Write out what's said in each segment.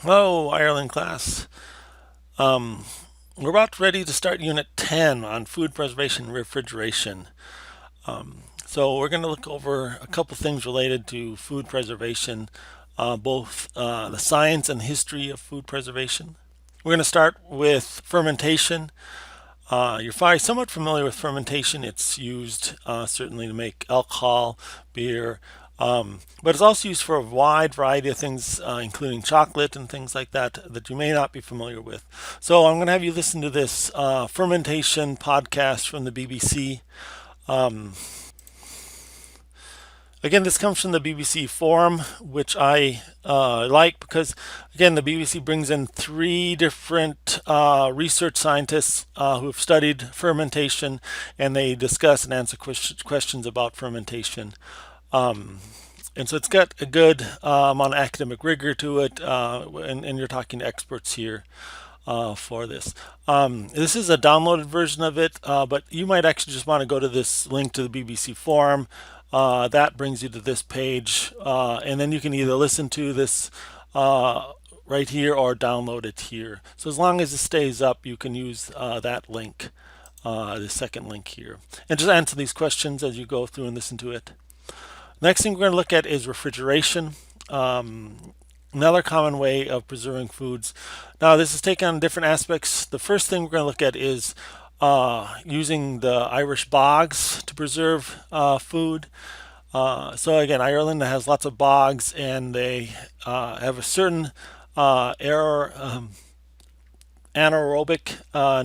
Hello, Ireland class. Um, we're about ready to start Unit 10 on food preservation and refrigeration. So we're going to look over a couple things related to food preservation, both the science and history of food preservation. We're going to start with fermentation. You're probably somewhat familiar with fermentation. It's used certainly to make alcohol, beer, but it's also used for a wide variety of things, including chocolate and things like that, that you may not be familiar with. So I'm going to have you listen to this fermentation podcast from the BBC. Again, this comes from the BBC Forum, which I like because, again, the BBC brings in three different research scientists who have studied fermentation, and they discuss and answer questions about fermentation. And so it's got a good amount of academic rigor to it, and you're talking to experts here for this. This is a downloaded version of it, but you might actually just want to go to this link to the BBC forum. That brings you to this page, and then you can either listen to this right here or download it here. So as long as it stays up, you can use that link, the second link here, and just answer these questions as you go through and listen to it. Next thing we're going to look at is refrigeration. Another common way of preserving foods. Now, this is taken on different aspects. The first thing we're going to look at is using the Irish bogs to preserve food. So again, Ireland has lots of bogs, and they have a certain anaerobic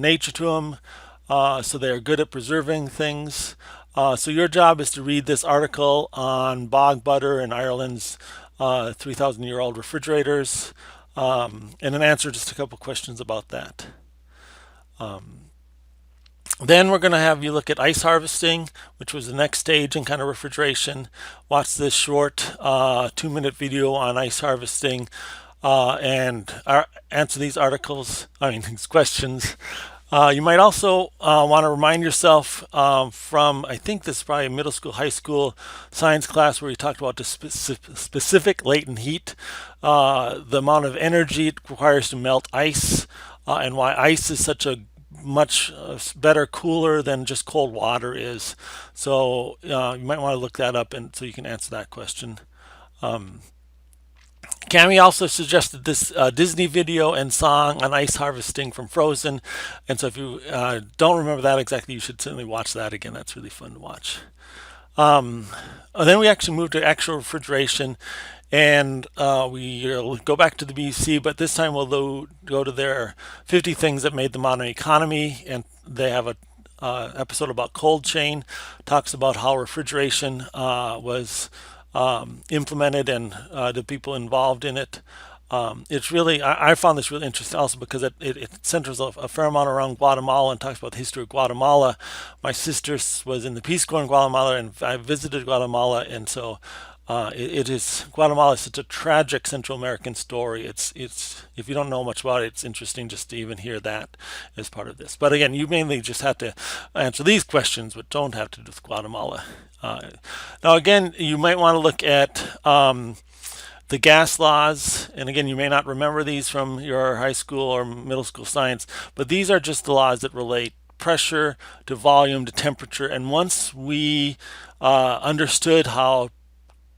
nature to them, so they are good at preserving things. So your job is to read this article on bog butter in Ireland's 3,000-year-old refrigerators, and then answer just a couple questions about that. Then we're going to have you look at ice harvesting, which was the next stage in kind of refrigeration. Watch this short 2-minute video on ice harvesting and answer these these questions. You might also want to remind yourself from, I think this is probably a middle school, high school science class where you talked about the specific latent heat, the amount of energy it requires to melt ice, and why ice is such a much better cooler than just cold water is. So you might want to look that up, and so you can answer that question. Cami also suggested this Disney video and song on ice harvesting from Frozen, and so if you don't remember that exactly, you should certainly watch that again. That's really fun to watch. And then we actually moved to actual refrigeration, and we go back to the BBC, but this time we'll go to their 50 things that made the modern economy, and they have a episode about cold chain, talks about how refrigeration was implemented and the people involved in it. It's really, I found this really interesting also because it centers a fair amount around Guatemala and talks about the history of Guatemala. My sister was in the Peace Corps in Guatemala, and I visited Guatemala, and so Guatemala is such a tragic Central American story. It's if you don't know much about it, it's interesting just to even hear that as part of this. But again, you mainly just have to answer these questions, but don't have to do with Guatemala. Now, again, you might want to look at the gas laws, and again, you may not remember these from your high school or middle school science, but these are just the laws that relate pressure to volume to temperature. And once we understood how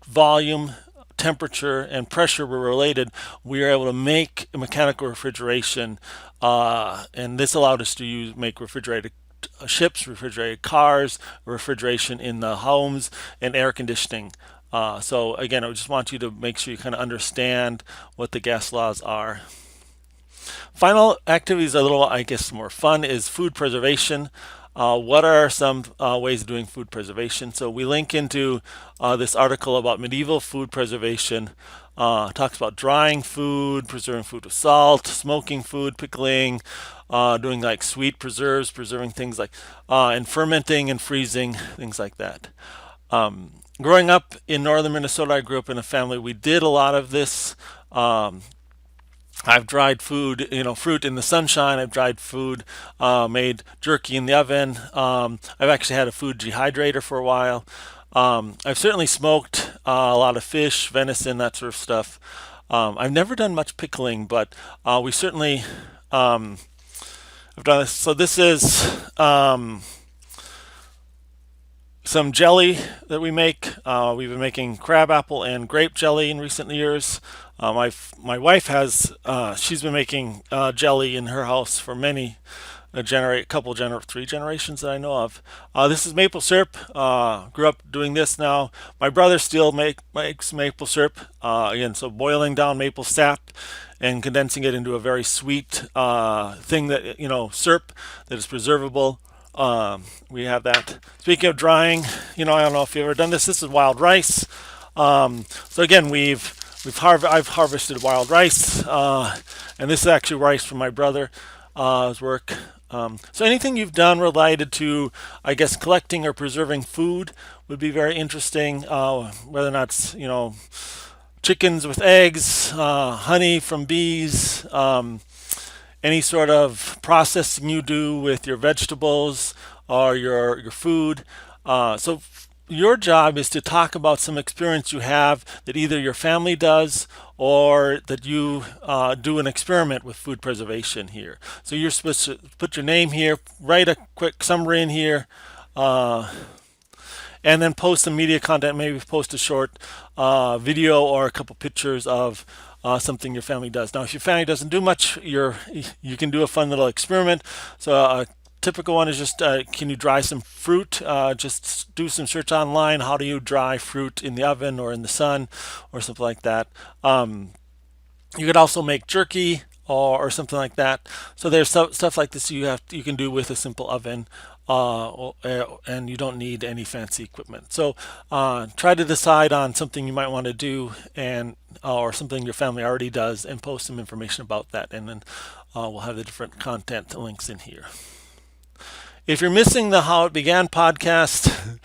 volume, temperature, and pressure were related, we were able to make mechanical refrigeration, and this allowed us to make refrigerated ships, refrigerated cars, refrigeration in the homes, and air conditioning. So again, I just want you to make sure you kind of understand what the gas laws are. Final activities, a little, I guess, more fun, is food preservation. What are some ways of doing food preservation? So we link into this article about medieval food preservation. Talks about drying food, preserving food with salt, smoking food, pickling, doing like sweet preserves, preserving things like, and fermenting and freezing, things like that. Growing up in northern Minnesota, I grew up in a family. We did a lot of this. I've dried food, fruit in the sunshine. I've dried food, made jerky in the oven. I've actually had a food dehydrator for a while. I've certainly smoked a lot of fish, venison, that sort of stuff. I've never done much pickling, but we certainly have done this. So this is some jelly that we make. We've been making crabapple and grape jelly in recent years. My wife has she's been making jelly in her house for many three generations that I know of. This is maple syrup. Grew up doing this now. My brother still makes maple syrup. Again, so boiling down maple sap and condensing it into a very sweet thing that syrup that is preservable. We have that. Speaking of drying, I don't know if you've ever done this. This is wild rice. So again, I've harvested wild rice, and this is actually rice from my brother's work. So anything you've done related to, I guess, collecting or preserving food would be very interesting. Whether or not it's chickens with eggs, honey from bees. Any sort of processing you do with your vegetables or your food. So your job is to talk about some experience you have that either your family does or that you do an experiment with food preservation here. So you're supposed to put your name here, write a quick summary in here, and then post some media content. Maybe post a short video or a couple pictures of something your family does. Now, if your family doesn't do much, you can do a fun little experiment. So a typical one is just can you dry some fruit? Just do some search online. How do you dry fruit in the oven or in the sun or something like that? You could also make jerky or something like that. So there's stuff like this you can do with a simple oven, and you don't need any fancy equipment. So try to decide on something you might want to do and or something your family already does, and post some information about that, and then we'll have the different content links in here. If you're missing the How It Began podcast,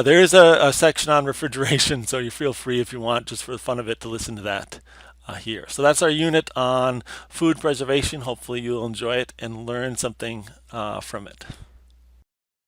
there is a section on refrigeration, so you feel free if you want, just for the fun of it, to listen to that here. So that's our unit on food preservation. Hopefully you'll enjoy it and learn something from it.